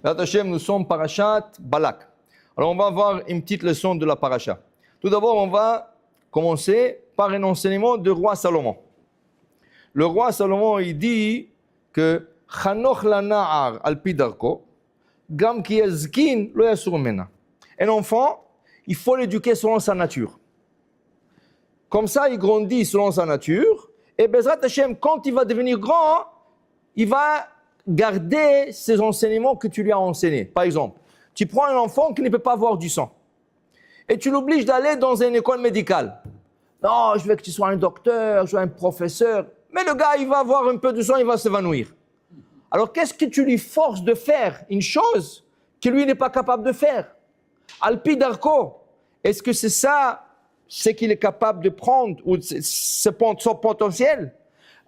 Hashem, nous sommes parashat Balak. Alors on va voir une petite leçon de la paracha. Tout d'abord, on va commencer par un enseignement du roi Salomon. Le roi Salomon, il dit que Chanoch lana'ar al-pi darko, gam ki yazkin lo yasur mena. Un enfant, il faut l'éduquer selon sa nature. Comme ça, il grandit selon sa nature. Et Bezrat Hashem, quand il va devenir grand, il va garder ces enseignements que tu lui as enseignés. Par exemple, tu prends un enfant qui ne peut pas avoir du sang et tu l'obliges d'aller dans une école médicale. Non, je veux que tu sois un docteur, je veux un professeur. Mais le gars, il va avoir un peu de sang, il va s'évanouir. Alors, qu'est-ce que tu lui forces de faire? Une chose que lui n'est pas capable de faire. Alpi Darko, est-ce que c'est ça, ce qu'il est capable de prendre, ou son potentiel?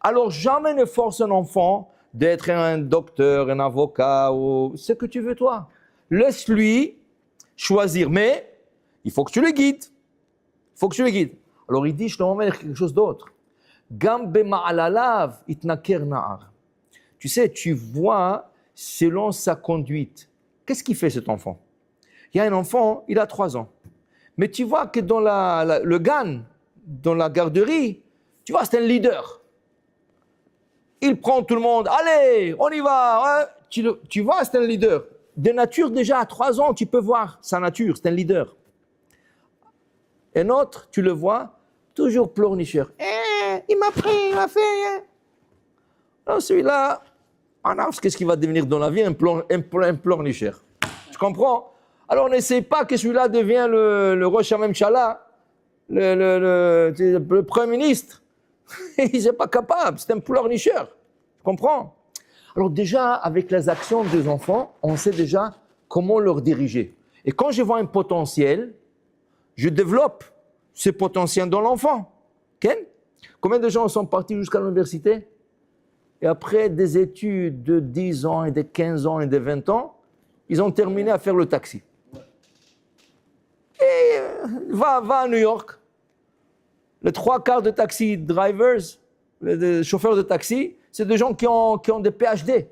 Alors, jamais ne force un enfant d'être un docteur, un avocat, ou ce que tu veux toi. Laisse-lui choisir, mais il faut que tu le guides. Il faut que tu le guides. Alors, il dit, je te demande quelque chose d'autre. Gambe ma'alalav itnaker na'ar. Tu sais, tu vois selon sa conduite. Qu'est-ce qu'il fait cet enfant? Il y a un enfant, il a 3 ans. Mais tu vois que dans le GAN, dans la garderie, tu vois, c'est un leader. Il prend tout le monde. Allez, on y va. Hein? Tu vois, c'est un leader. De nature, déjà à 3 ans, tu peux voir sa nature. C'est un leader. Un autre, tu le vois, toujours pleurnicheur. Il m'a pris, il m'a fait. Alors celui-là, qu'est-ce qu'il va devenir dans la vie? Un pleurnicheur. Tu comprends? Alors n'essaie pas que celui-là devienne le roi Shamem Chala, le premier ministre. Il n'est pas capable, c'est un pleurnicheur. Tu comprends? Alors déjà, avec les actions des enfants, on sait déjà comment leur diriger. Et quand je vois un potentiel, je développe ce potentiel dans l'enfant. Okay? Combien de gens sont partis jusqu'à l'université? Et après des études de 10 ans et de 15 ans et de 20 ans, ils ont terminé à faire le taxi. Et va à New York. Les 3/4 de taxi drivers, les chauffeurs de taxi, c'est des gens qui ont des PhD.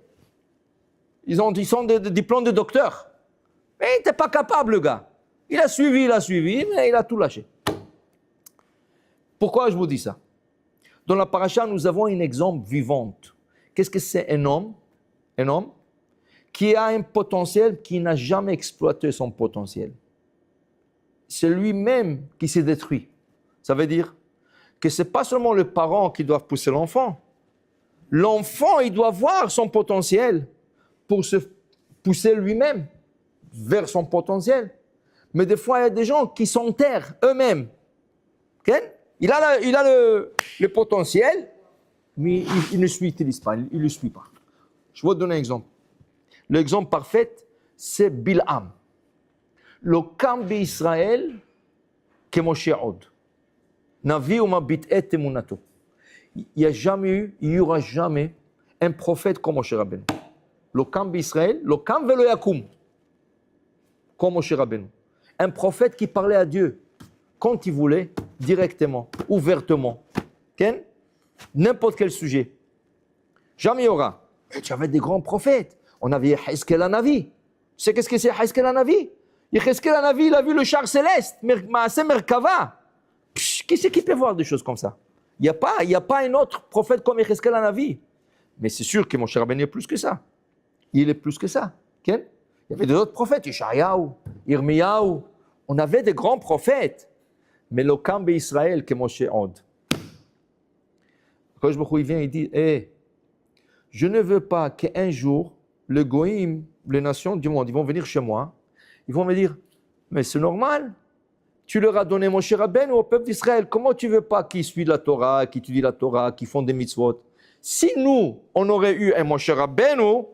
Ils sont des diplômes de docteur. Mais il n'était pas capable, le gars. Il a suivi, mais il a tout lâché. Pourquoi je vous dis ça? Dans la paracha, nous avons un exemple vivant. Qu'est-ce que c'est un homme? Un homme qui a un potentiel qui n'a jamais exploité son potentiel. C'est lui-même qui s'est détruit. Ça veut dire que ce n'est pas seulement le parent qui doit pousser l'enfant. L'enfant, il doit voir son potentiel pour se pousser lui-même vers son potentiel. Mais des fois, il y a des gens qui s'enterrent eux-mêmes. Okay? Il a le potentiel, mais il ne l'utilise pas, il ne le suit pas. Je vais vous donner un exemple. L'exemple parfait, c'est Bil'am. Le camp d'Israël, que Moshe Od. Navi ou mabit et emunato. Il n'y aura jamais un prophète comme Moshe Rabbeinu. Le camp d'Israël, le camp velo yakum, comme Moshe Rabbeinu. Un prophète qui parlait à Dieu quand il voulait, directement, ouvertement. Okay? N'importe quel sujet. Jamais il y aura. Et tu avais des grands prophètes. On avait Yehezkel Hanavi. Tu sais qu'est-ce que c'est Yehezkel Hanavi? Yehezkel Hanavi, il a vu le char céleste, Maaseh Merkava. Qui c'est qui peut voir des choses comme ça? Il n'y a pas un autre prophète comme Yehezkel Hanavi. Mais c'est sûr que Moshe Rabbeinu est plus que ça. Il est plus que ça. Okay? Il y avait d'autres prophètes, Yeshayahu, Yirmiyahu. On avait des grands prophètes. Mais le camp d'Israël que Moshe Od. Quand il vient, il dit, je ne veux pas qu'un jour, le Goïm, les nations du monde, ils vont venir chez moi, ils vont me dire, mais c'est normal, tu leur as donné Moshe Rabbeinu au peuple d'Israël, comment tu ne veux pas qu'ils suivent la Torah, qu'ils étudient la Torah, qu'ils font des mitzvot? Si nous, on aurait eu un Moshe Rabbeinu,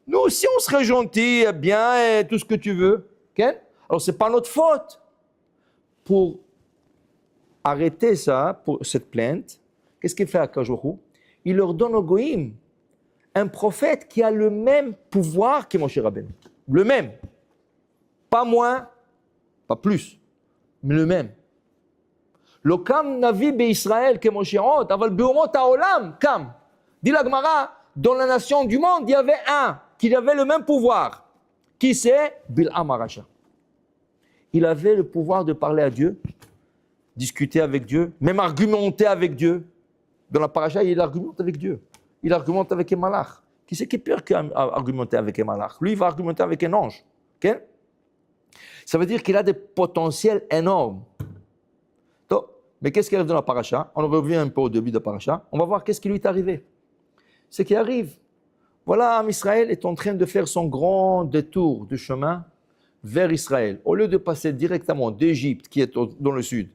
nous aussi on serait gentils, bien, et tout ce que tu veux. Okay? Alors ce n'est pas notre faute. Pour arrêter ça, pour cette plainte, qu'est-ce qu'il fait à Kajorou? Il leur donne au Goïm un prophète qui a le même pouvoir que Moshe Rabbeinu. Le même. Pas moins, pas plus, mais le même. Le Kam Navi Israël que Moshe Od, aval Beumot Haolam, Kam. Dit la Gemara, dans la nation du monde, il y avait un qu'il avait le même pouvoir. Qui c'est? Bil'am Aracha. Il avait le pouvoir de parler à Dieu, discuter avec Dieu, même argumenter avec Dieu. Dans la paracha, il argumente avec Dieu. Il argumente avec un malach. Qui c'est qui est pire qu'argumenter avec un malach? Lui, il va argumenter avec un ange. Okay? Ça veut dire qu'il a des potentiels énormes. Donc, mais qu'est-ce qui arrive dans la paracha? On revient un peu au début de la paracha. On va voir qu'est-ce qui lui est arrivé. Ce qui arrive, voilà, Israël est en train de faire son grand détour de chemin vers Israël. Au lieu de passer directement d'Égypte, qui est dans le sud,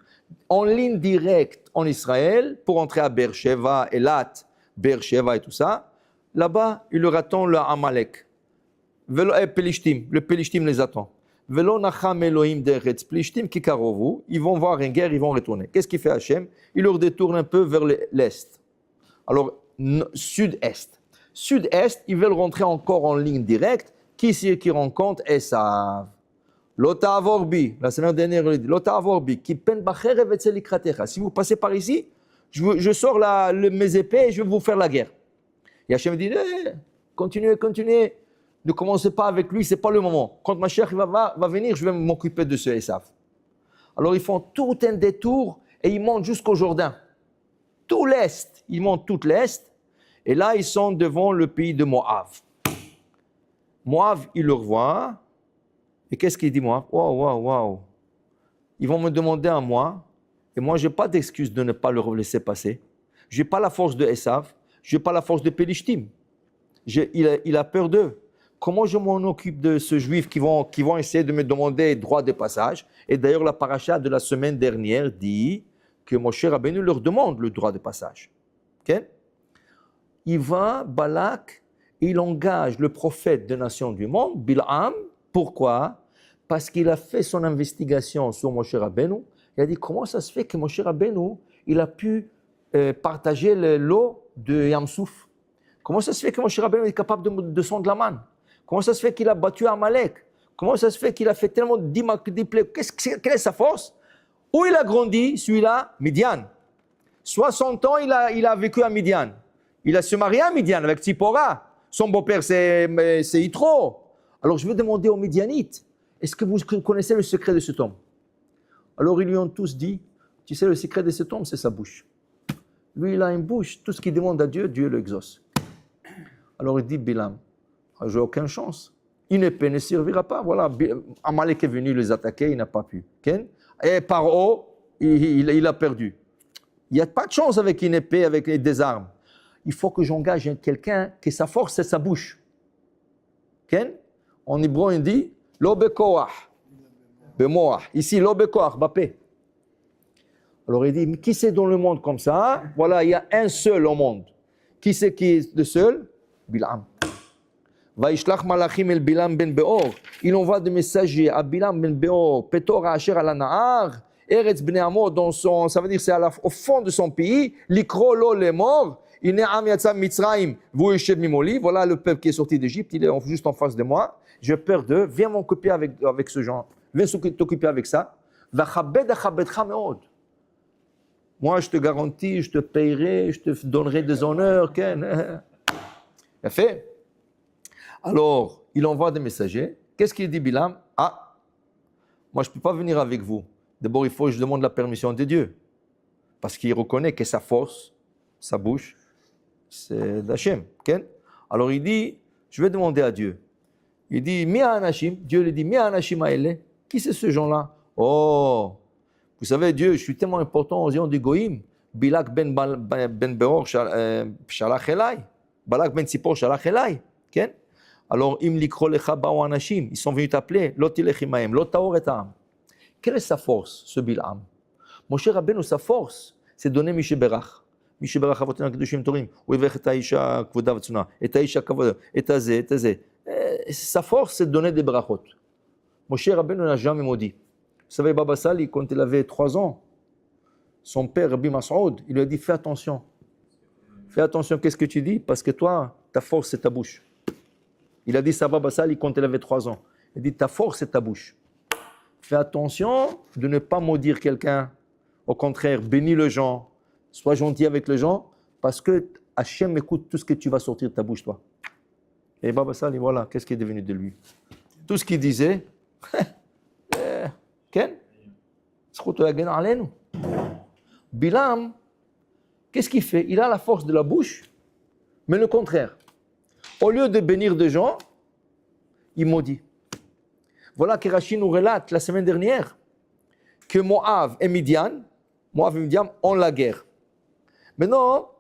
en ligne directe en Israël, pour entrer à Beersheba, Elat, Beersheba et tout ça, là-bas, il leur attend le Amalek. Le Pelishtim les attend. Velo nacham Elohim deretz Pelishtim ki karovu. Ils vont voir une guerre, ils vont retourner. Qu'est-ce qu'il fait Hachem? Il leur détourne un peu vers l'est. Alors, sud-est. Sud-est, ils veulent rentrer encore en ligne directe. Qui c'est qui rencontre Esav? Lota avorbi, la semaine dernière, il dit Lota avorbi, qui pen bacherev etzel ikratecha. Si vous passez par ici, je sors mes épées et je vais vous faire la guerre. Et Hachem dit continuez. Ne commencez pas avec lui, ce n'est pas le moment. Quand Mashiach va venir, je vais m'occuper de ce Esav. Alors ils font tout un détour et ils montent jusqu'au Jourdain. Tout l'est, ils montent tout l'est. Et là, ils sont devant le pays de Moab. Moab, il le revoit. Et qu'est-ce qu'il dit, Moab? Waouh. Ils vont me demander à moi. Et moi, je n'ai pas d'excuse de ne pas leur laisser passer. Je n'ai pas la force de Esav. Je n'ai pas la force de Pelishtim. Il a peur d'eux. Comment je m'en occupe de ce juif qui vont essayer de me demander droit de passage? Et d'ailleurs, la paracha de la semaine dernière dit que Moshe Rabbeinu leur demande le droit de passage. Okay? Il va, Balak, il engage le prophète des nations du monde, Bil'am. Pourquoi? Parce qu'il a fait son investigation sur Moshe Rabbeinu. Il a dit, comment ça se fait que Moshe Rabbeinu, il a pu partager l'eau de Yamsouf? Comment ça se fait que Moshe Rabbeinu est capable de descendre la manne? Comment ça se fait qu'il a battu Amalek? Comment ça se fait qu'il a fait tellement de plaies? Quelle est sa force? Où il a grandi, celui-là? Midian. 60 ans, il a vécu à Midian. Il a se marié à Midian avec Tzipora. Son beau-père, c'est Yitro. Alors je vais demander aux Midianites, est-ce que vous connaissez le secret de cet homme? Alors ils lui ont tous dit, tu sais, le secret de cet homme, c'est sa bouche. Lui, il a une bouche, tout ce qu'il demande à Dieu, Dieu l'exauce. Alors il dit, Bilam, j'ai aucune chance. Une épée ne servira pas. Voilà, Amalek est venu les attaquer, il n'a pas pu. Et Paro, il a perdu. Il n'y a pas de chance avec une épée, avec des armes. Il faut que j'engage quelqu'un que sa force, c'est sa bouche. En hébreu, il dit Lo bekoach, bemoach. Ici, lo bekoach, bapé. Alors il dit, mais qui c'est dans le monde comme ça? Voilà, il y a un seul au monde. Qui c'est qui est le seul? Bil'am. Vaishlach malachim el Bilam ben Beor. Il envoie des messagers à Bilam ben Beor, Petor asher ala nahar, Eretz bnei Amor, ça veut dire c'est au fond de son pays, Likro lo les morts. Voilà le peuple qui est sorti d'Égypte, il est juste en face de moi. J'ai peur d'eux. Viens m'occuper avec ce genre. Viens t'occuper avec ça. Moi, je te garantis, je te payerai, je te donnerai des honneurs. Fait. Alors, il envoie des messagers. Qu'est-ce qu'il dit, Bilam? Ah, moi, je ne peux pas venir avec vous. D'abord, il faut que je demande la permission de Dieu. Parce qu'il reconnaît que sa force, sa bouche, c'est d'Hachem. Alors il dit, je vais demander à Dieu. Il dit, Mia Anashim, Dieu lui dit, Mia Anashim Aele, qui c'est ce gens-là? Oh, vous savez, Dieu, je suis tellement important aux yeux du Goïm. Bilak ben Beor shalach elai. Balak ben Tzipor shalach elai. Alors, im likro lecha ba'u Anashim, ils sont venus t'appeler, lo tilech imahem, lo taor et ha'am. Quelle est sa force, ce Bil'am? Moshe Rabbeinu, sa force, c'est donner Mishéberach. Mishéberach avotenu kedushim torim. Ou evech et haisha kvoda v'tzuna. Et haisha kavoda. Et azé. Sa force, c'est de donner des brachot. Moshe Rabbeinu n'a jamais maudit. Vous savez, Baba Sali, quand il avait 3 ans, son père, Rabbi Masoud, il lui a dit, fais attention. Fais attention, qu'est-ce que tu dis? Parce que toi, ta force, c'est ta bouche. Il a dit ça à Baba Sali quand il avait 3 ans. Il dit, ta force, c'est ta bouche. Fais attention de ne pas maudire quelqu'un. Au contraire, bénis les gens. Sois gentil avec les gens. Parce que Hachem écoute tout ce que tu vas sortir de ta bouche, toi. Et Baba Sali, voilà, qu'est-ce qui est devenu de lui? Tout ce qu'il disait, Ken, Bilam, qu'est-ce qu'il fait? Il a la force de la bouche, mais le contraire. Au lieu de bénir des gens, il maudit. Voilà que Rachid nous relate la semaine dernière que Moab et Midian ont la guerre. Maintenant,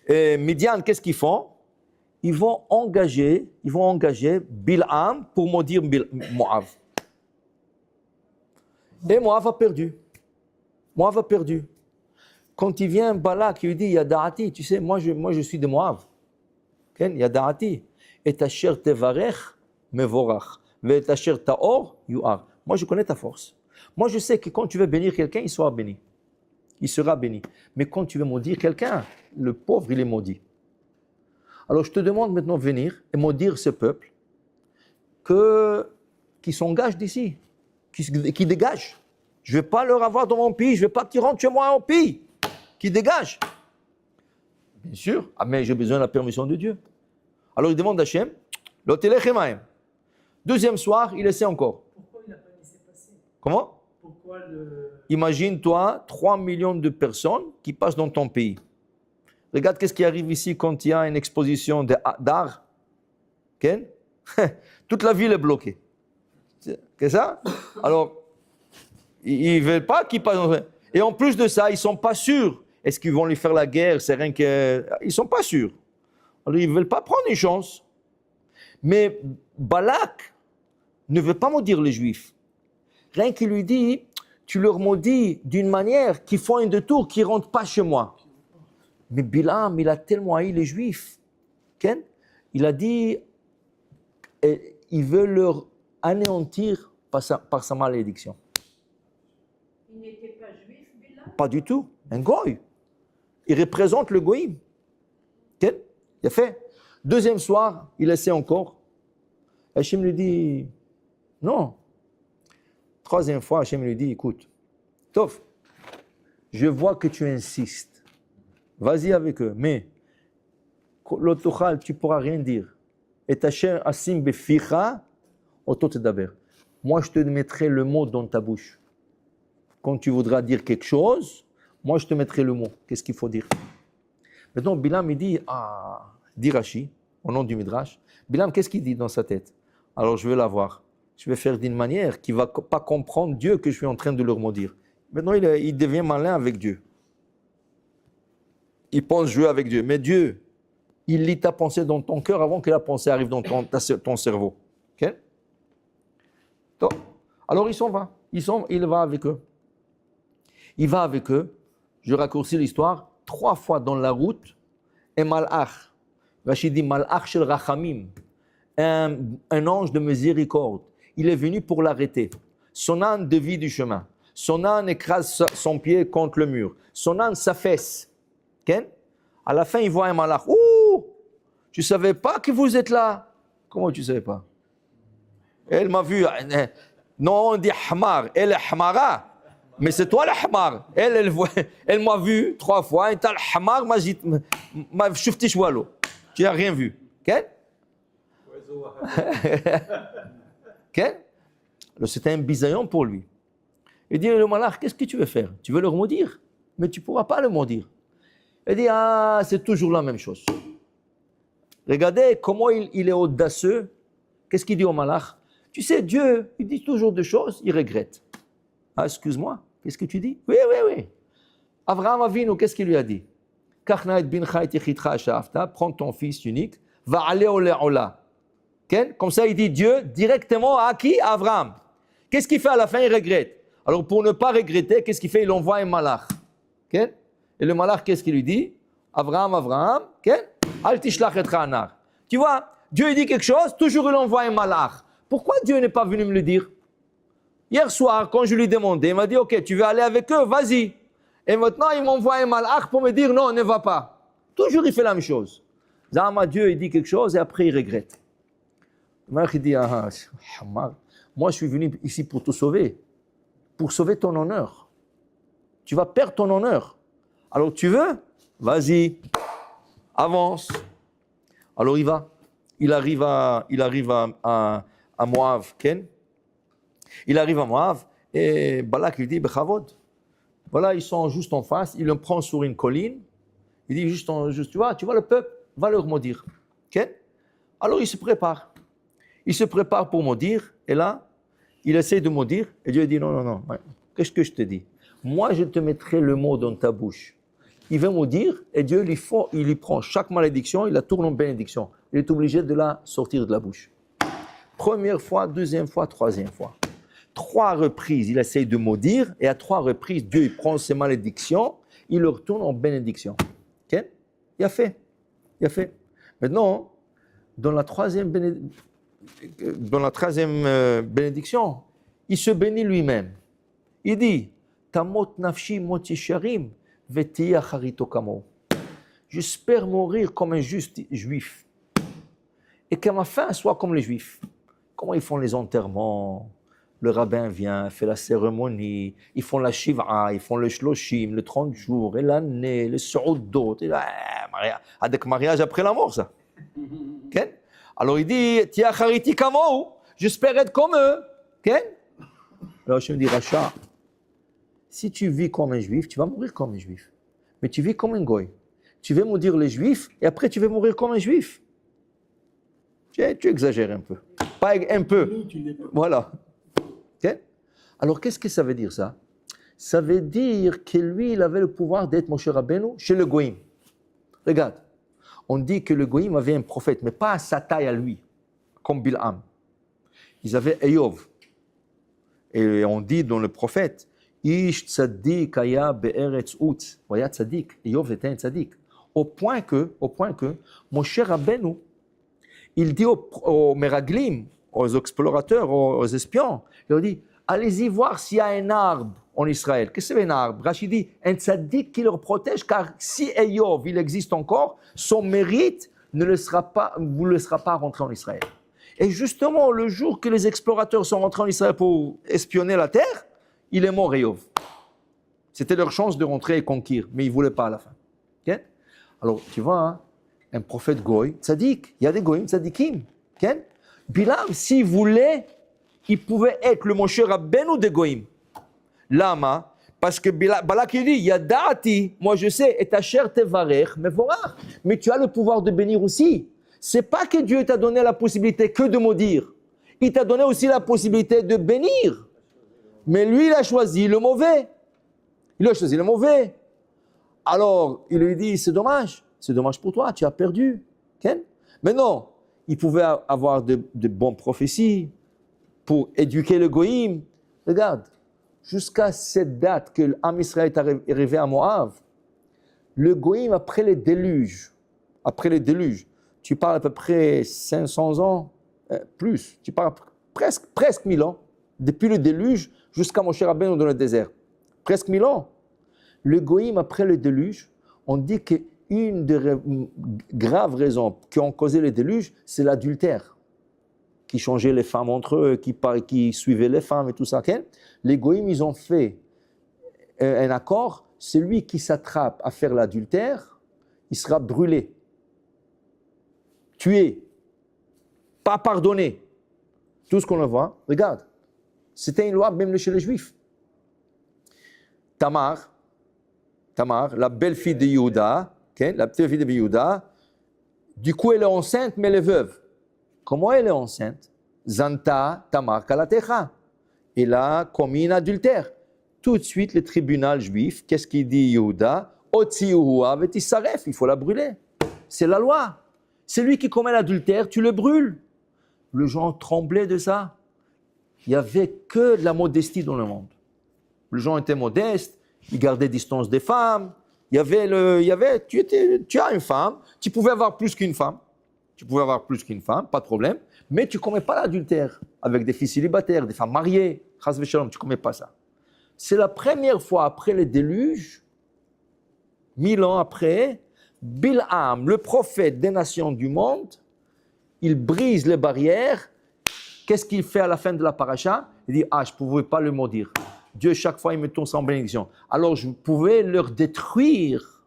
Midian, qu'est-ce qu'ils font? Ils vont engager Bil'am pour maudire Moab. Et Moab a perdu. Quand il vient Balak, il lui dit, Yada'ati, tu sais, moi je suis de Moab. Yada'ati. Et ta chair tevarech mevorach. Et ta chair taor yu'ar. Moi je connais ta force. Moi je sais que quand tu veux bénir quelqu'un, il sera béni. Mais quand tu veux maudire quelqu'un, le pauvre, il est maudit. Alors je te demande maintenant de venir et maudire ce peuple qui s'engage d'ici, qui dégage. Je ne vais pas leur avoir dans mon pays, je ne veux pas qu'ils rentrent chez moi au pays, qui dégage. Bien sûr, mais j'ai besoin de la permission de Dieu. Alors il demande à Hachem, l'otelechemaim. Deuxième soir, il essaie encore. Pourquoi il n'a pas laissé passer? Comment? Imagine-toi 3 millions de personnes qui passent dans ton pays. Regarde qu'est-ce qui arrive ici quand il y a une exposition d'art. Okay? Toute la ville est bloquée. C'est ça? Alors, ils ne veulent pas qu'ils passent. Et en plus de ça, ils ne sont pas sûrs. Est-ce qu'ils vont lui faire la guerre? C'est rien que... Ils ne sont pas sûrs. Alors, ils ne veulent pas prendre une chance. Mais Balak ne veut pas maudire les Juifs. Rien qu'il lui dit, tu leur maudis d'une manière qu'ils font un détour, qu'ils ne rentrent pas chez moi. Mais Bilam, il a tellement haï les Juifs. Ken, il a dit, il veut leur anéantir par sa malédiction. Il n'était pas juif, Bilam? Pas du tout, un goy. Il représente le goïm. Ken, il a fait. Deuxième soir, il essaie encore. Hachem lui dit, non. Troisième fois, Hachem lui dit, écoute, Tov, je vois que tu insistes. Vas-y avec eux, mais l'autochal, tu ne pourras rien dire. Et ta chair asim beficha, ototedaber. Moi, je te mettrai le mot dans ta bouche. Quand tu voudras dire quelque chose, moi, je te mettrai le mot. Qu'est-ce qu'il faut dire? Maintenant, Bilam, il dit Rashi, au nom du Midrash, Bilam, qu'est-ce qu'il dit dans sa tête? Alors, je vais la voir. Je vais faire d'une manière qui ne va pas comprendre Dieu que je suis en train de leur maudire. Maintenant, il devient malin avec Dieu. Il pense jouer avec Dieu. Mais Dieu, il lit ta pensée dans ton cœur avant que la pensée arrive dans ton cerveau. Okay? Donc, alors, il s'en va. Il va avec eux. Il va avec eux. Je raccourcis l'histoire. 3 fois dans la route, un malach. Rachid dit malach shel rachamim. Un ange de miséricorde. Il est venu pour l'arrêter. Son âne dévie du chemin. Son âne écrase son pied contre le mur. Son âne s'affaisse. Okay? À la fin, il voit un malach. Ouh! Tu ne savais pas que vous êtes là? Comment tu ne savais pas? Elle m'a vu. Non, on dit hamar. Elle est hamara. Mais c'est toi le hamar. Elle m'a vu 3 fois. Et t'as le hamar, ma shufti shwalo. Tu n'as rien vu. Okay? Okay? C'était un bisaillon pour lui. Il dit, le malach, qu'est-ce que tu veux faire? Tu veux le maudire? Mais tu ne pourras pas le maudire. Il dit, c'est toujours la même chose. Regardez comment il est audacieux. Qu'est-ce qu'il dit au malach? Tu sais, Dieu, il dit toujours des choses, il regrette. Excuse-moi, qu'est-ce que tu dis? Oui. Abraham Avinu, qu'est-ce qu'il lui a dit? Prends ton fils unique, va aller au Léola. Comme ça, il dit Dieu directement à qui? À Abraham. Qu'est-ce qu'il fait à la fin? Il regrette. Alors, pour ne pas regretter, qu'est-ce qu'il fait? Il envoie un malach. Et le malach, qu'est-ce qu'il lui dit? Abraham, tu vois, Dieu dit quelque chose, toujours il envoie un malach. Pourquoi Dieu n'est pas venu me le dire? Hier soir, quand je lui ai demandé, il m'a dit, ok, tu veux aller avec eux, vas-y. Et maintenant, il m'envoie un malach pour me dire, non, ne va pas. Toujours, il fait la même chose. Zama, Dieu, il dit quelque chose et après, il regrette. Le malach, il dit, moi, je suis venu ici pour te sauver. Pour sauver ton honneur. Tu vas perdre ton honneur. Alors, tu veux? Vas-y. Avance. Alors, il va. il arrive à Moab, Ken. Il arrive à Moab et Balak lui dit, Bechavod. Voilà, ils sont juste en face, il le prend sur une colline, il dit juste tu vois le peuple, va leur maudire. Ken. Alors il se prépare. Il se prépare pour maudire et là, il essaie de maudire et Dieu dit, non, qu'est-ce que je te dis? Moi, je te mettrai le mot dans ta bouche. Il veut maudire et Dieu il lui prend chaque malédiction, il la tourne en bénédiction. Il est obligé de la sortir de la bouche. Première fois, deuxième fois, troisième fois. 3 reprises, il essaie de maudire et à 3 reprises, Dieu il prend ses malédictions, il le retourne en bénédiction. Ok? Il a fait. Maintenant, dans la troisième bénédiction, il se bénit lui-même. Il dit, Tamot nafshi mot yesharim v'tihi acharito kamo. J'espère mourir comme un juste juif et que ma fin soit comme les juifs. Comment ils font les enterrements? Le rabbin vient, fait la cérémonie, ils font la shiva, ils font le shloshim, le 30 jours, et l'année, le soudot, avec mariage après la mort, ça. Okay? Alors il dit, Tia chariti kamo, j'espère être comme eux. Okay? Alors je me dis, Racha, si tu vis comme un juif, tu vas mourir comme un juif. Mais tu vis comme un goy. Tu vas maudire les juifs, et après tu vas mourir comme un juif. Tu exagères un peu. Pas un peu. Voilà. Okay? Alors, qu'est-ce que ça veut dire ça? Ça veut dire que lui, il avait le pouvoir d'être Moshe Rabbeinu chez le Goïm. Regarde, on dit que le Goïm avait un prophète, mais pas à sa taille à lui, comme Bilham. Ils avaient Eyov. Et on dit dans le prophète, Ish tzaddik aya be'eretz ut. Voyez, tzaddik. Eyov était un tzaddik. Au point que Moshe Rabbeinu, il dit aux Meraglim, aux explorateurs, aux espions, il leur dit, allez-y voir s'il y a un arbre en Israël. Qu'est-ce que c'est un arbre? Rachid dit, un tzaddik qui leur protège, car si Eyov, il existe encore, son mérite vous ne laissera pas rentrer en Israël. Et justement, le jour que les explorateurs sont rentrés en Israël pour espionner la terre, il est mort Eyov. C'était leur chance de rentrer et conquérir, mais ils ne voulaient pas à la fin. Okay? Alors, tu vois, hein, un prophète goy, tzaddik, il y a des goyim tzaddikim. Okay? Bilam, s'il voulait, il pouvait être le Moshe Rabbeinu des goyim. Lama, parce que Balak il dit, Yadati, moi je sais, et ta chair tevarech, mais tu as le pouvoir de bénir aussi. C'est pas que Dieu t'a donné la possibilité que de maudire. Il t'a donné aussi la possibilité de bénir. Mais lui, il a choisi le mauvais. Alors, il lui dit, c'est dommage pour toi, tu as perdu. Okay? Mais non, il pouvait avoir de bonnes prophéties pour éduquer le goïm. Regarde, jusqu'à cette date que l'Am Israël est arrivé à Moab, le goïm, après les déluges, tu parles à peu près 500 ans, plus, tu parles presque 1000 ans, depuis le déluge jusqu'à Moshe Rabbeinu dans le désert. Presque 1000 ans. Le goïm, après le déluge, on dit qu'une des graves raisons qui ont causé le déluge, c'est l'adultère, qui changeait les femmes entre eux, qui suivaient les femmes et tout ça. Okay? Les goïm, ils ont fait un accord, celui qui s'attrape à faire l'adultère, il sera brûlé, tué, pas pardonné. Tout ce qu'on le voit, regarde, c'était une loi même chez les Juifs. Tamar, la belle-fille de Yehuda, okay, la petite fille de Yehuda, du coup elle est enceinte, mais elle est veuve. Comment elle est enceinte? Zanta, Tamar, Kalatecha. Elle a commis un adultère. Tout de suite, le tribunal juif, qu'est-ce qu'il dit Yehuda? Otziuhua vetisaref, il faut la brûler. C'est la loi. C'est lui qui commet l'adultère, tu le brûles. Les gens tremblaient de ça. Il n'y avait que de la modestie dans le monde. Les gens étaient modestes, ils gardaient distance des femmes. Tu as une femme, tu pouvais avoir plus qu'une femme. Pas de problème. Mais tu ne commets pas l'adultère avec des filles célibataires, des femmes mariées. Chas v'shalom, tu ne commets pas ça. C'est la première fois après le déluge, 1000 ans après, Bilham, le prophète des nations du monde, il brise les barrières. Qu'est-ce qu'il fait à la fin de la paracha? Il dit, je ne pouvais pas le maudire. Dieu, chaque fois, il me tourne sans bénédiction. Alors, je pouvais leur détruire.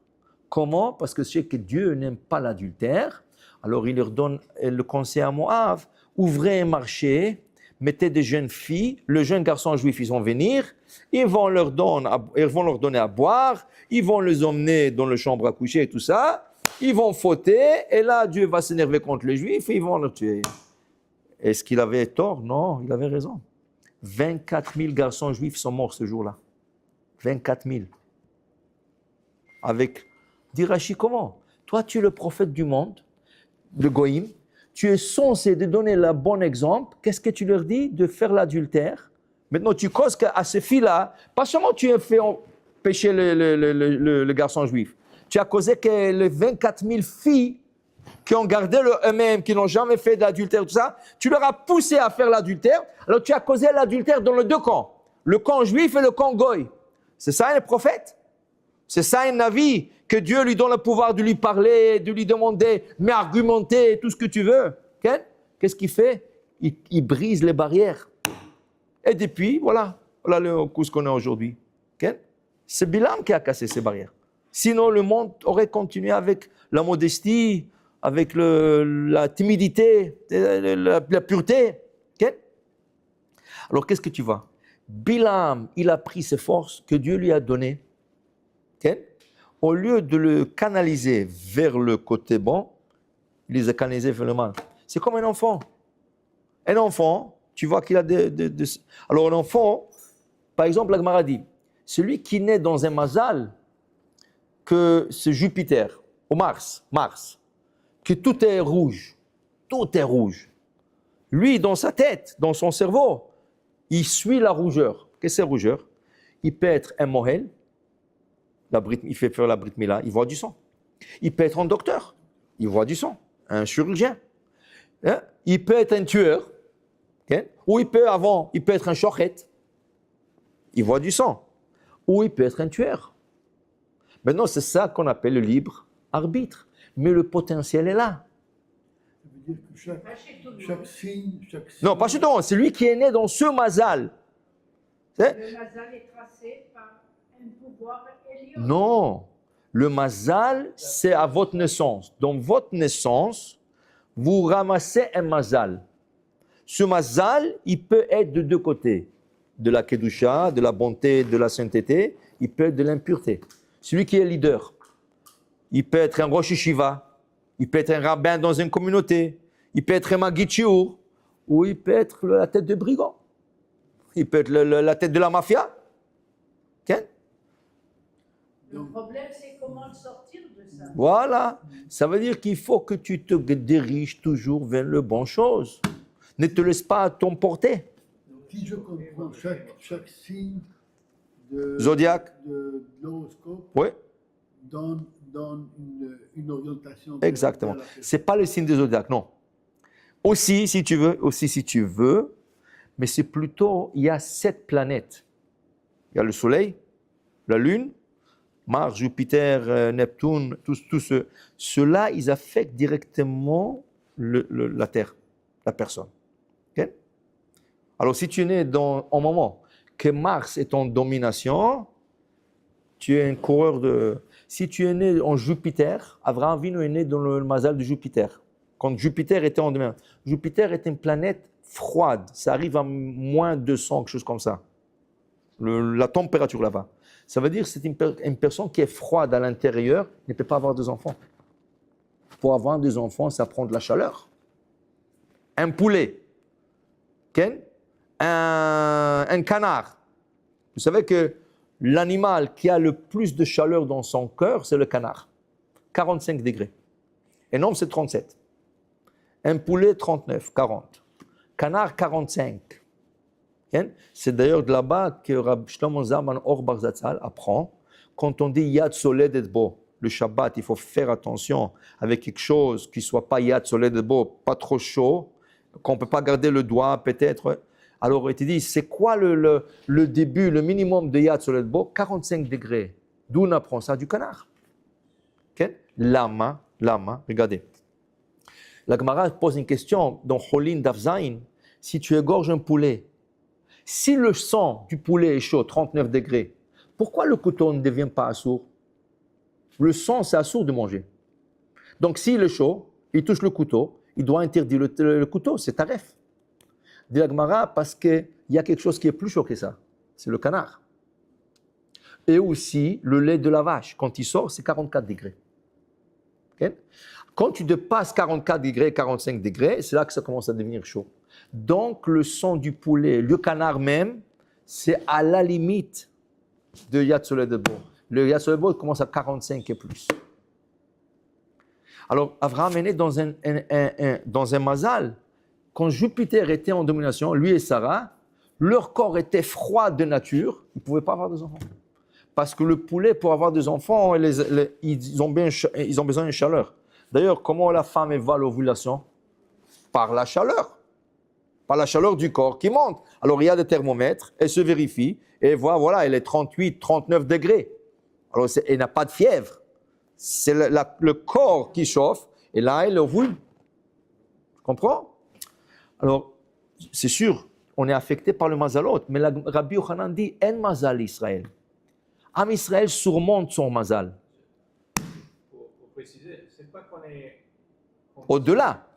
Comment? Parce que je sais que Dieu n'aime pas l'adultère. Alors il leur donne le conseil à Moab, ouvrez un marché, mettez des jeunes filles, le jeune garçon juif, ils vont venir, ils vont leur donner à boire, ils vont les emmener dans la chambre à coucher et tout ça, ils vont fauter, et là Dieu va s'énerver contre les juifs et ils vont les tuer. Est-ce qu'il avait tort? Non, il avait raison. 24 000 garçons juifs sont morts ce jour-là. 24 000. Avec, dit Rachi, comment? Toi, tu es le prophète du monde, le Goïm, tu es censé de donner le bon exemple. Qu'est-ce que tu leur dis? De faire l'adultère. Maintenant, tu causes qu'à ces filles-là, pas seulement tu as fait pécher le garçon juif, tu as causé que les 24 000 filles qui ont gardé eux-mêmes, qui n'ont jamais fait d'adultère, tout ça, tu leur as poussé à faire l'adultère, alors tu as causé l'adultère dans les deux camps, le camp juif et le camp goy. C'est ça un prophète? C'est ça un navi, que Dieu lui donne le pouvoir de lui parler, de lui demander, mais argumenter, tout ce que tu veux. Qu'est-ce qu'il fait? Il brise les barrières. Et depuis, voilà le coup qu'on a aujourd'hui. C'est Bilam qui a cassé ces barrières. Sinon, le monde aurait continué avec la modestie, avec la timidité, la pureté. Alors, qu'est-ce que tu vois? Bilam, il a pris ses forces que Dieu lui a données. Au lieu de le canaliser vers le côté bon, il les a canalisés vers le mal. C'est comme un enfant. Un enfant, tu vois qu'il a Alors, un enfant, par exemple, la Gemara dit, celui qui naît dans un mazal, que c'est Jupiter, ou Mars, que tout est rouge. Lui, dans sa tête, dans son cerveau, il suit la rougeur. Qu'est-ce que c'est la rougeur? Il peut être un mohel, il fait faire la Brit Mila, il voit du sang. Il peut être un docteur, il voit du sang. Un chirurgien. Il peut être un tueur. Ou il peut être un shochet, il voit du sang. Ou il peut être un tueur. Maintenant, c'est ça qu'on appelle le libre arbitre. Mais le potentiel est là. Ça veut dire que chaque signe... Non, pas chez tout le monde. C'est lui qui est né dans ce mazal. Le mazal est tracé par un pouvoir élion. Non. Le mazal, c'est à votre naissance. Dans votre naissance, vous ramassez un mazal. Ce mazal, il peut être de deux côtés. De la kedusha, de la bonté, de la sainteté. Il peut être de l'impureté. Celui qui est leader, il peut être un rosh yeshiva, il peut être un rabbin dans une communauté, il peut être un maguid shiur, ou il peut être la tête de brigand. Il peut être la tête de la mafia. Le problème, c'est comment sortir de ça. Voilà. Ça veut dire qu'il faut que tu te diriges toujours vers les bonnes choses. Ne te laisse pas t'emporter. Si je comprends, chaque signe de Zodiac. de l'horoscope Oui, donne une orientation. exactement. Ce n'est pas le signe des zodiaques, non. Aussi, si tu veux, mais c'est plutôt, il y a 7 planètes. Il y a le Soleil, la Lune, Mars, Jupiter, Neptune, tous ceux-là, ils affectent directement la Terre, la personne. Okay? Alors, si tu es né en moment que Mars est en domination, tu es un coureur de... Si tu es né en Jupiter, Abraham Avinu est né dans le mazal de Jupiter. Quand Jupiter était en domination. Jupiter est une planète froide. Ça arrive à moins 200, quelque chose comme ça. La température là-bas. Ça veut dire que c'est une personne qui est froide à l'intérieur, ne peut pas avoir des enfants. Pour avoir des enfants, ça prend de la chaleur. Un poulet, un canard. Vous savez que l'animal qui a le plus de chaleur dans son cœur, c'est le canard. 45 degrés. Un homme, c'est 37. Un poulet, 39, 40. Canard, 45. C'est d'ailleurs de là-bas que Rabbi Shlomo Zalman Or Bar Zatzal apprend. Quand on dit Yad Soled et Bo, le Shabbat, il faut faire attention avec quelque chose qui ne soit pas Yad Soled et Bo, pas trop chaud, qu'on ne peut pas garder le doigt peut-être. Alors il te dit, c'est quoi le début, le minimum de Yad Soled et Bo? 45 degrés. D'où on apprend ça? Du canard. Lama, regardez. La Gemara pose une question dans Cholin Davzain. Si tu égorges un poulet, si le sang du poulet est chaud, 39 degrés, pourquoi le couteau ne devient pas assourd? Le sang, c'est assourd de manger. Donc, s'il est chaud, il touche le couteau, il doit interdire le couteau, c'est taref. Dit la Gemara, parce qu'il y a quelque chose qui est plus chaud que ça, c'est le canard. Et aussi le lait de la vache, quand il sort, c'est 44 degrés. Okay? Quand tu dépasses 44 degrés, 45 degrés, c'est là que ça commence à devenir chaud. Donc le sang du poulet, le canard même, c'est à la limite de Yad Soleh de Bo. Le Yad Soleh de Bo commence à 45 et plus. Alors Abraham est né dans un mazal. Quand Jupiter était en domination, lui et Sarah, leur corps était froid de nature, ils ne pouvaient pas avoir des enfants. Parce que le poulet, pour avoir des enfants, ils ont besoin de chaleur. D'ailleurs, comment la femme évalue l'ovulation? Par la chaleur. Par la chaleur du corps qui monte. Alors, il y a des thermomètres, elle se vérifie, et elle voit, voilà, elle est 38, 39 degrés. Alors, elle n'a pas de fièvre. C'est le corps qui chauffe, et là, elle ovule. Tu comprends? Alors, c'est sûr, on est affecté par le mazalot, mais Rabbi Yochanan dit, en mazal Israël. Am Israël surmonte son mazal. Pour préciser, c'est pas qu'on est... Au-delà.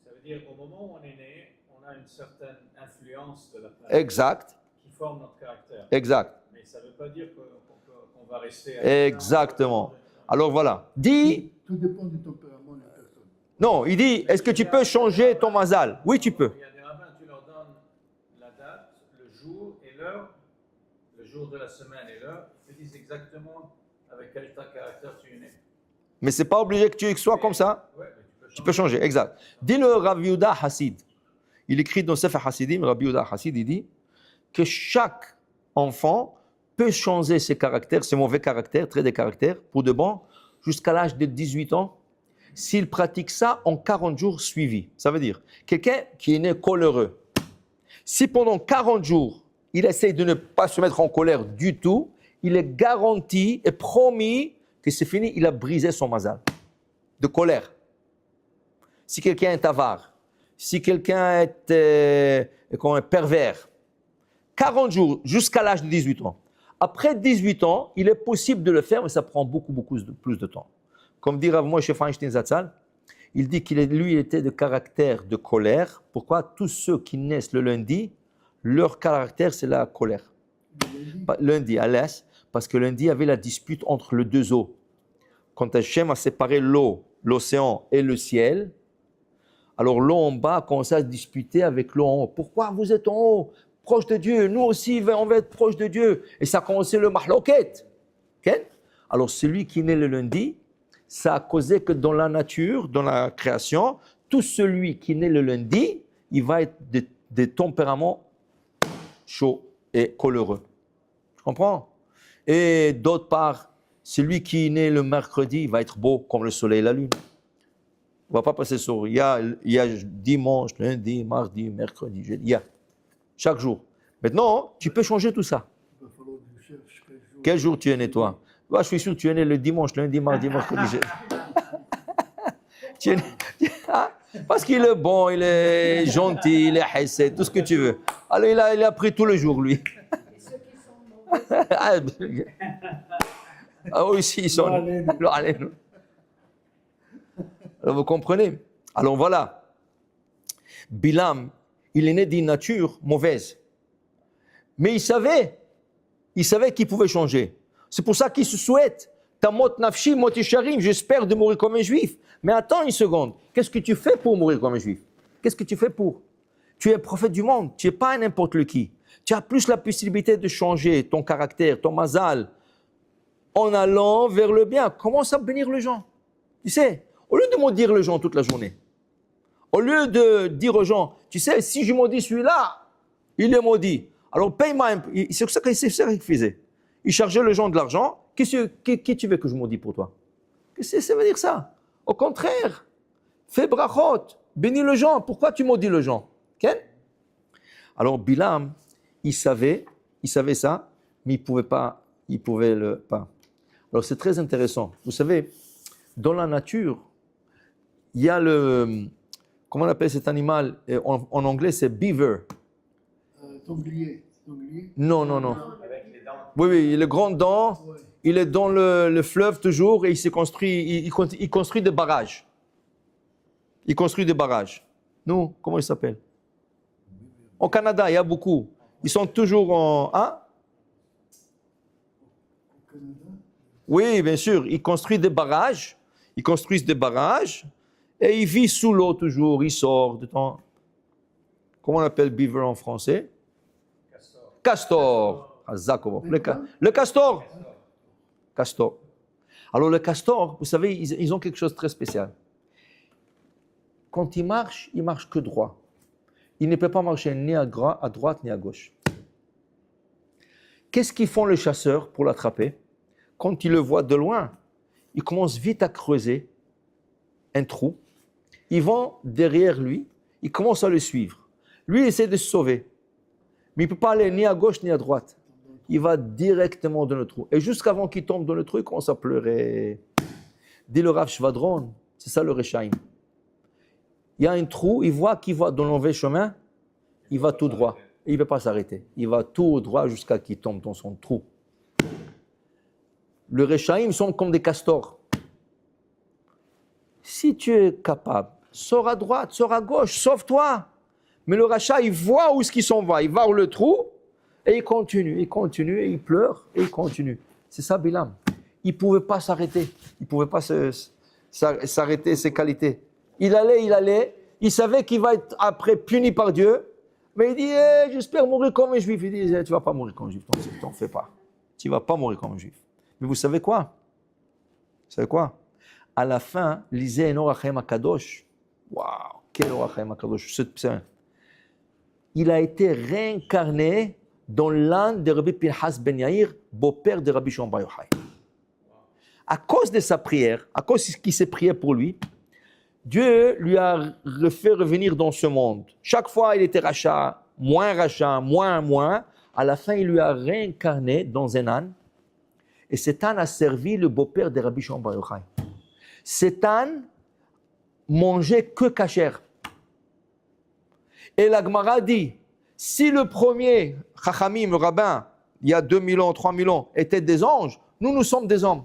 Ça veut dire, au moment où on est né, on a une certaine influence de la planète Exact. qui forme notre caractère. Exact. Mais ça ne veut pas dire qu'on va rester... Exactement. Alors voilà. Dis... Tout dépend du tempérament de la personne. Non, il dit, est-ce que tu peux changer ton mazal? Oui, tu peux. Il y a des rabbins, tu leur donnes la date, le jour et l'heure, le jour de la semaine et l'heure, ils te disent exactement avec quel caractère tu es né. Mais ce n'est pas obligé que tu sois comme ça. Ouais, mais Tu peux changer, exact. Dis-le Rav Yehuda Hassid. Il écrit dans Sefer Hasidim, Rav Yehuda Hassid, il dit que chaque enfant peut changer ses caractères, ses mauvais caractères, traits de caractère, pour de bon, jusqu'à l'âge de 18 ans, s'il pratique ça en 40 jours suivis. Ça veut dire, quelqu'un qui est né coléreux, si pendant 40 jours, il essaye de ne pas se mettre en colère du tout, il est garanti et promis que c'est fini, il a brisé son mazal de colère. Si quelqu'un est avare, si quelqu'un est pervers, 40 jours jusqu'à l'âge de 18 ans. Après 18 ans, il est possible de le faire, mais ça prend beaucoup plus de temps. Comme dit Rav Moshe Feinstein Zatzal, il dit qu'il était de caractère de colère. Pourquoi? Tous ceux qui naissent le lundi, leur caractère, c'est la colère. Lundi, à l'est, parce que lundi, il y avait la dispute entre les deux eaux. Quand Hachem a séparé l'eau, l'océan et le ciel, alors l'eau en bas a commencé à se disputer avec l'eau en haut. Pourquoi vous êtes en haut, proche de Dieu? Nous aussi, on va être proche de Dieu. Et ça a commencé le mahloket. Okay? Alors celui qui naît le lundi, ça a causé que dans la nature, dans la création, tout celui qui naît le lundi, il va être de tempérament chaud et coléreux. Tu comprends? Et d'autre part, celui qui naît le mercredi, il va être beau comme le soleil et la lune. On ne va pas passer sur... Il y a dimanche, lundi, mardi, mercredi, jeudi. Il y a chaque jour. Maintenant, tu peux changer tout ça. Il va falloir que je cherche Quel jour tu es né, toi? Moi, je suis sûr que tu es né le dimanche, lundi, mardi, mercredi, jeudi. Tu es né... Parce qu'il est bon, il est gentil, il est haïssé, tout ce que tu veux. Alors, il a pris tout le jour, lui. Et ceux qui sont mauvais, Ah oui, si, ils sont... Alors, vous comprenez? Alors voilà. Bilam, il est né d'une nature mauvaise. Mais il savait qu'il pouvait changer. C'est pour ça qu'il se souhaite. Tamot nafshi, mot isharim, j'espère de mourir comme un juif. Mais attends une seconde. Qu'est-ce que tu fais pour mourir comme un juif? Qu'est-ce que tu fais pour? Tu es prophète du monde. Tu n'es pas n'importe qui. Tu as plus la possibilité de changer ton caractère, ton mazal, en allant vers le bien. Commence à bénir les gens. Tu sais, au lieu de maudire les gens toute la journée, au lieu de dire aux gens, tu sais, si je maudis celui-là, il est maudit. Alors paye-moi un peu. C'est ça qu'il faisait. Il chargeait les gens de l'argent. Qui tu veux que je maudis pour toi? Qu'est-ce que ça veut dire ça? Au contraire, fais brachot, bénis les gens. Pourquoi tu maudis les gens? Okay? Alors Bilam, il savait ça, mais il pouvait pas. Alors c'est très intéressant. Vous savez, dans la nature, il y a comment on appelle cet animal? En anglais, c'est beaver. Sanglier. Non. Avec les dents. Oui, le grand dent, Ouais. il est dans le fleuve toujours et il construit des barrages. Il construit des barrages. Nous, comment ils s'appellent? Au Canada, il y a beaucoup. Ils sont toujours en... Hein? Au Canada, Oui, bien sûr. Ils construisent des barrages. Ils construisent des barrages. Et ils vivent sous l'eau toujours. Ils sortent de temps. Comment on appelle beaver en français? Castor. Ah, Zakovo. Le castor. Castor. Alors le castor, vous savez, ils ont quelque chose de très spécial. Quand il marche que droit. Il ne peut pas marcher ni à droite ni à gauche. Qu'est-ce qu'ils font les chasseurs pour l'attraper? Quand ils le voient de loin, ils commencent vite à creuser un trou. Ils vont derrière lui, ils commencent à le suivre. Lui, il essaie de se sauver. Mais il ne peut pas aller ni à gauche ni à droite. Il va directement dans le trou. Et jusqu'avant qu'il tombe dans le trou, il commence à pleurer. Dit le Rav Shvadron, c'est ça le Rechaim. Il y a un trou, il voit qu'il va dans le mauvais chemin, il va tout droit. Il ne peut pas s'arrêter. Il va tout droit jusqu'à qu'il tombe dans son trou. Le Rechaim sont comme des castors. Si tu es capable, sors à droite, sors à gauche, sauve-toi. Mais le Racha, il voit où est-ce qu'il s'en va. Il va dans le trou et il continue, et il pleure et il continue. C'est ça Bilam. Il ne pouvait pas s'arrêter. Il ne pouvait pas s'arrêter ses qualités. Il allait, il savait qu'il va être après puni par Dieu, mais il dit j'espère mourir comme un juif. Il dit tu ne vas pas mourir comme un juif, t'en fais pas. Tu ne vas pas mourir comme un juif. Mais vous savez quoi? Vous savez quoi? À la fin, lisez un Orachem Akadosh. Waouh, quel Orachem Akadosh. Il a été réincarné dans l'âne de Rabbi Pinchas Ben Yair, beau-père de Rabbi Shimon Bar Yochai. À cause de sa prière, à cause de ce qu'il s'est prié pour lui, Dieu lui a fait revenir dans ce monde. Chaque fois, il était rachat, moins. À la fin, il lui a réincarné dans un âne. Et cet âne a servi le beau-père de Rabbi Shimon Bar Yochai. Cet âne mangeait que kasher. Et la Gemara dit, si le premier Chachamim, le rabbin, il y a 2000 ans, 3000 ans, était des anges, nous sommes des hommes.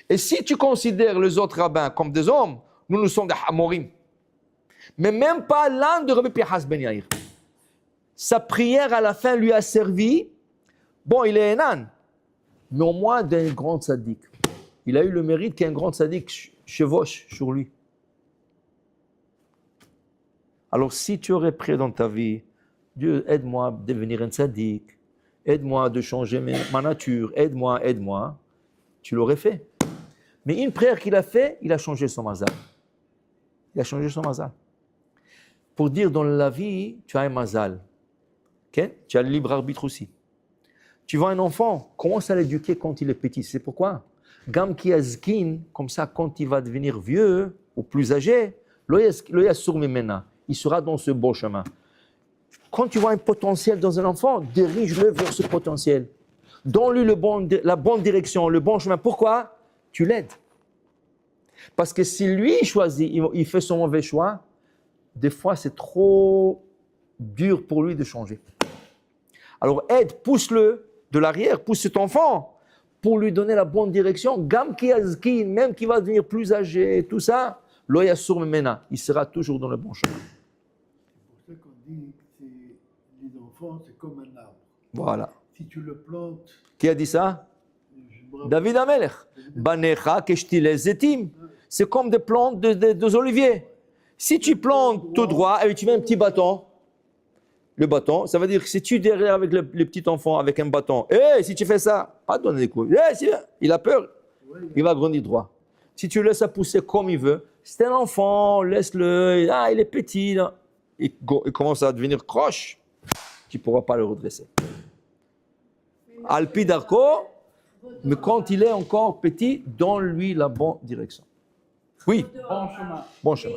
Et si tu considères les autres rabbins comme des hommes, nous sommes des hamorim. Mais même pas l'âne de Rabbi Pinchas Ben Yair. Sa prière à la fin lui a servi, bon, il est un âne, mais au moins d'un grand tzaddik. Il a eu le mérite qu'un grand tzaddik chevauche sur lui. Alors si tu aurais prié dans ta vie, Dieu, aide-moi à devenir un tzaddik, aide-moi de changer ma nature, aide-moi, tu l'aurais fait. Mais une prière qu'il a fait, il a changé son mazal. Il a changé son mazal. Pour dire dans la vie, tu as un mazal. Okay? Tu as le libre arbitre aussi. Tu vois un enfant, commence à l'éduquer quand il est petit. C'est pourquoi Gam ki azkin, comme ça, quand il va devenir vieux ou plus âgé, il sera dans ce beau chemin. Quand tu vois un potentiel dans un enfant, dirige-le vers ce potentiel. Donne-lui la bonne direction, le bon chemin. Pourquoi? Tu l'aides. Parce que si lui choisit, il fait son mauvais choix, des fois c'est trop dur pour lui de changer. Alors aide, pousse-le de l'arrière, pousse cet enfant pour lui donner la bonne direction. Gam ki azkin, même qui va devenir plus âgé, tout ça, lo yasur memena, il sera toujours dans le bon chemin. C'est pour ça qu'on dit que les enfants, c'est comme un arbre. Voilà. Si tu le plantes... Qui a dit ça? je me rappelle- David Amelech. Banecha keshtilez zetim. C'est comme des plantes des oliviers. Si tu plantes tout droit et tu mets un petit bâton, le bâton, ça veut dire que si tu es derrière avec le petit enfant avec un bâton, si tu fais ça, pas donner des coups. Il a peur, il va grandir droit. Si tu laisses ça pousser comme il veut, c'est un enfant, laisse-le, il est petit, là. Il commence à devenir croche, tu ne pourras pas le redresser. Alpi Darko, mais quand il est encore petit, donne-lui la bonne direction. Oui, Bon chemin. bon chemin.